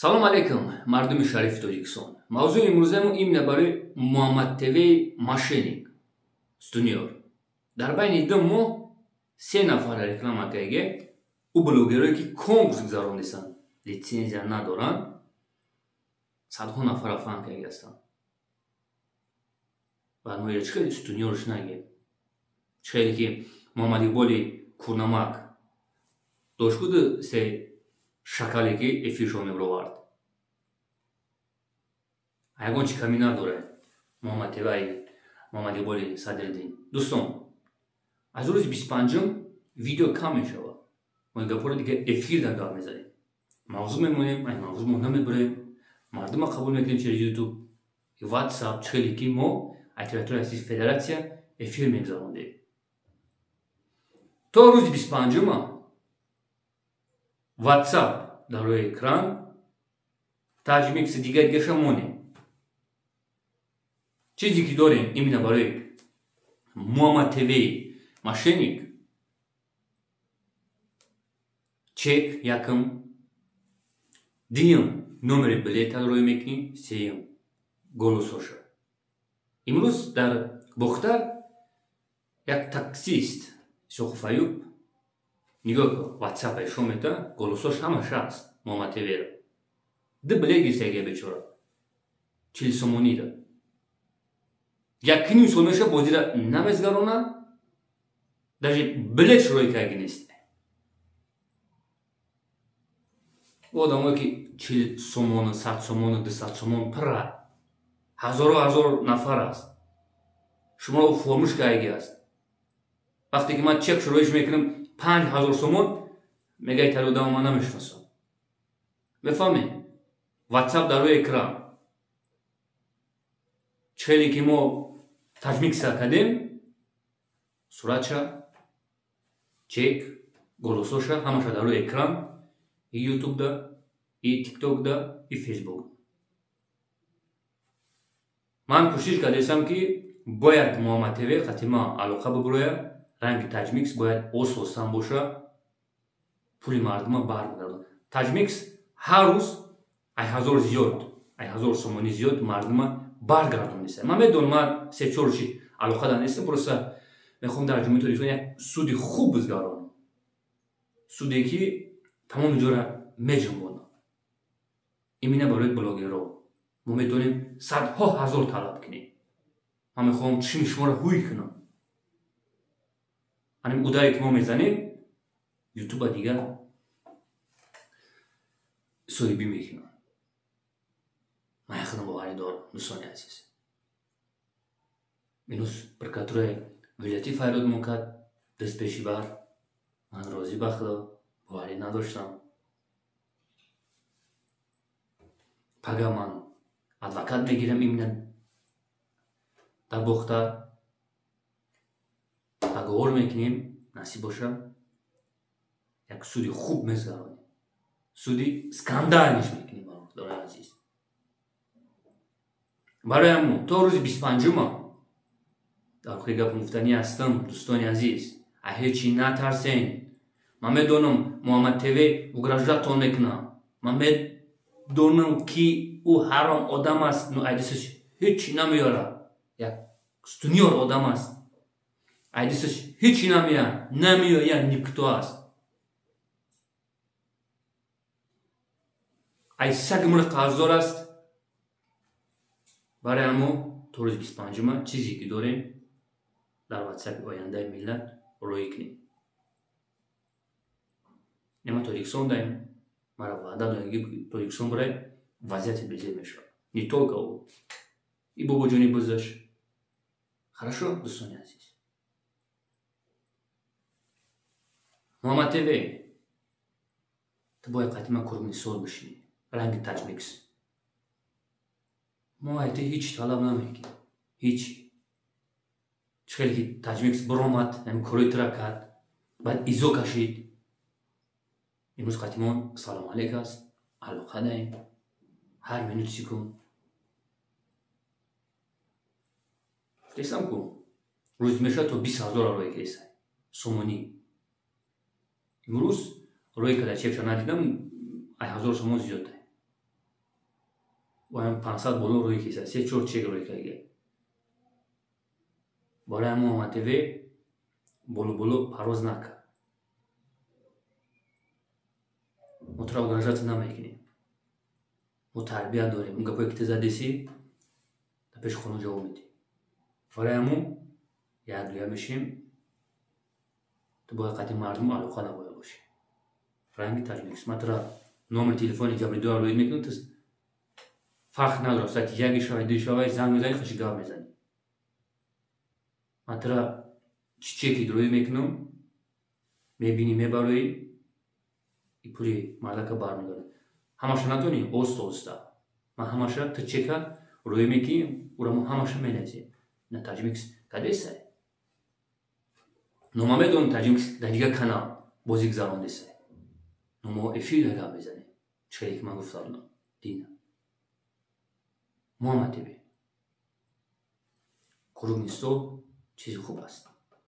салом алейкум, мардуми шарифи Тоҷикистон. Мавзӯи имрӯзаамон имне барои Муҳаммадтевеи мошенник стуниёр. Дар байни 2 моҳ 3 нафара реклама кардаге у блогерое ки конкурс гузарондасан, литсензия надоранд, садҳо нафара фаҳм карда ҳастанд. Барномаи чӣ хеле стуниёрш нагем. Чӣ хеле ки Муҳаммад Иқболи Курнамак дошт се шакале ки эфиршо мебаровард. Ягон чӣ камӣ надоре Муҳаммадтевеи Муҳаммад Иқболи Садриддин. Дӯстон, аз рӯзи 25-ум видео кам мешавад. Мо гапҳоро дигар эфир дар гап мезанем. Мавзӯъ мемонем, ай мавзӯъ намебурем. Мардума қабул мекунем через YouTube, WhatsApp, чӣ хеле ки мо аз територияи Российской Федератсия эфир мегузарондем. То рӯзи 25-ума WhatsApp дар рӯи экран, таҷмикси дигаша монем. Чизе ки дорем именно барои Муҳаммадтевеи мошенник, чек якум, дуюм номери билета рӯй мекунем, сеюм голосоша. Имрӯз дар Бохтар як таксист Исоқов Аюб нигоҳ кун, WhatsApp ишон мета, голосош ҳамаш ҳаст Муҳаммадтеверо. 2 билет гирифтаги бечора 40 сомонида. 1.5 сол меша бозира намезгаронад, даже билет рӯй кардаги нест. одамое ки 40 сомон, 100 сомон, 200 сомон пара, ҳазору нафар аст. Шуморо формӯш кардаги аст. вақте ки ман чек рӯйш мекунам 5000 сомон, мегаи тари одамро ман намешиносам. мефаҳмед? WhatsApp дар рӯи экран. Чӣ хеле ки мо таҷмикса кардем, суратша, чек, голосоша ҳамаша дар рӯи экран, и YouTube-да, и TikTok-да, и Facebook. Ман кӯшиш кардам ки бояд Муҳаммадтеве қатима алоқа бибурояд, ранги таҷмикс бояд ососан боша, пули мардума баргардонад. Таҷмикс ҳар рӯз ай ҳазор сомони зиёд мардума баргардонеса. Ман медонам, ман 3-4 рӯзи алоқа дар нестам, просто мехоҳам дар ҷумҳурии Тоҷикистон як суди хуб бизгаронам. Суде ки тамоми ҷора меҷанбонад. именно барои блогерҳо мо метавонем садҳо ҳазор талаб кунем. ман мехоҳам чишми шуморо ҳуй кунам. ҳамин удае ки мо мезанем, YouTube-а дигар соҳибӣ мекунам. ман як худам боварӣ дорам, дӯстони азиз. имрӯз прокуратураи вилоятӣ фарёдмон кард, дастпеши бар. ман розӣ ба худо боварӣ надоштам. пага ман адвокат мегирам именно дар Бохтар. договор мекунем, насиб боша як суди хуб мезгаронем. суди скандалиш мекунем бародари азиз. барои ҳамон то рӯзи 25-ума дар охири гап гуфтанӣ ҳастам, дӯстони азиз. аз ҳечи натарсен. ман медонам Муҳаммадтеве уграждатон мекунад. ман медонам ки ӯ ҳаром одам аст, но айдисаш ҳечи намеёрад. як стуниёр одам аст. айдисаш ҳечи намеояд никто аст. ай саг мурғ қарздор аст. барои ҳамон то рӯзи 25-ума чизе ки дорем дар WhatsApp-и ояндаи миллат рӯй кунем. нема Тоҷикистон даем, мара ваъда додем ки Тоҷикистон барои вазъияти беҳтар мешавад. не только ӯ, и бобоҷони бузаш. хорошо, дӯстони азиз. Муҳаммадтеве, ту бояд қатима курмисол бишинӣ. ранги таҷмикс. мо айти ҳеч талаб намекунем. ҳеч. чӣ хеле ки таҷмикс биромад, кӯритра кард, баъд изо кашид. имрӯз қатимон салом алейк аст, алоқа даем, ҳар минут секунд. ҳисоб кун, рӯз меша то 20,000 рӯй кесай сомонӣ. имрӯз рӯй када чекша надидам, 1000 сомон зиёд. و هم 500 بالا روی کیسه 3-4 چک روی کیگه برای همون محمد تیوی بولو پروز نکن ما تو را organizaci نمیکنیم ما تربیت داریم اون گپایی که تو زدیسی در پیش خانو جواب میدی برای همون یادگیر میشیم تو باید قطعی مردم علاقه نباید باشی فرنگی تاجمیکس ما تو را نامر تلفنی جبری دار روید میکنم تو فرق نداره ساعت یکی شاید 2 شاید زنگ میزنی خوشی گاه میزنی من تو را چیکی دروی میکنم میبینی میبروی ای پولی مردک بار میداره همش نتونی اوستا من همش تو چیکا روی میکنیم او را همش مینزیم نه تاجمیکس کدیسه نما میدونم تاجمیکس در دیگه کانال بازیک زمان دیسه نما افیل هگاه میزنی چه که من گفتم دینه محمد تیوی کروگ نیستو چیزی خوب است